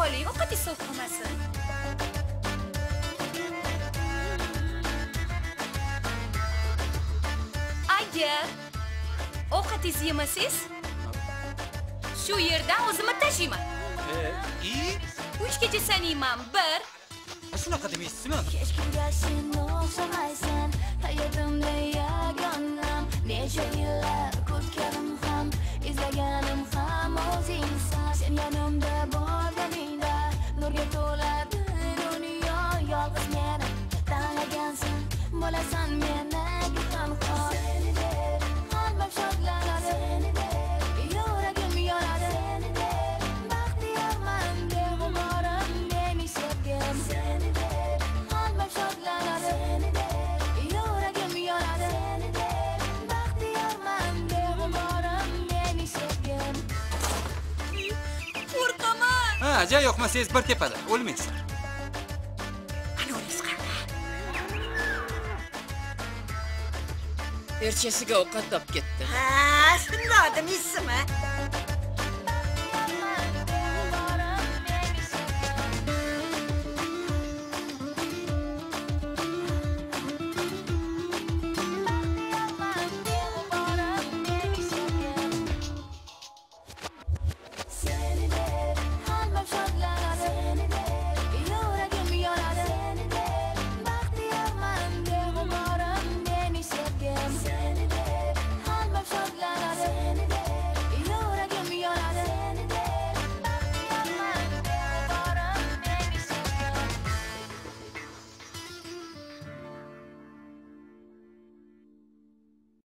oling, ovqatingiz sovuq qolmasin. Agar ovqatingizni yemasangiz, shu yerdan o'zimni tashiyman. 3 kecha sanayman. 1. Shunaqa demaysizmi? Hech kimga sen o'xshamaysan, hayotimda yagonam. Necha yillar kutganim ham, izlaganim ham o'zingsan. Sen yonimda bo'lganingda nurga to'ladi dunyo. Yolg'iz meni tanlagansan, bo'lasan menga tanho. Seni deb qalbim shodlanadi, seni deb yuragim yonadi. Seni deb baxtiyorman, beg'uborim meni sevgim. Seni deb qalbim shodlanadi, seni deb yuragim yonadi. Seni deb baxtiyorman, beg'uborim meni sevgim. Qo'rqaman. Ha, ja yoqmasangiz bir tepada o'lmaysiz. Ertasiga ovqat topib ketdi. Ha, shunday demaysizmi?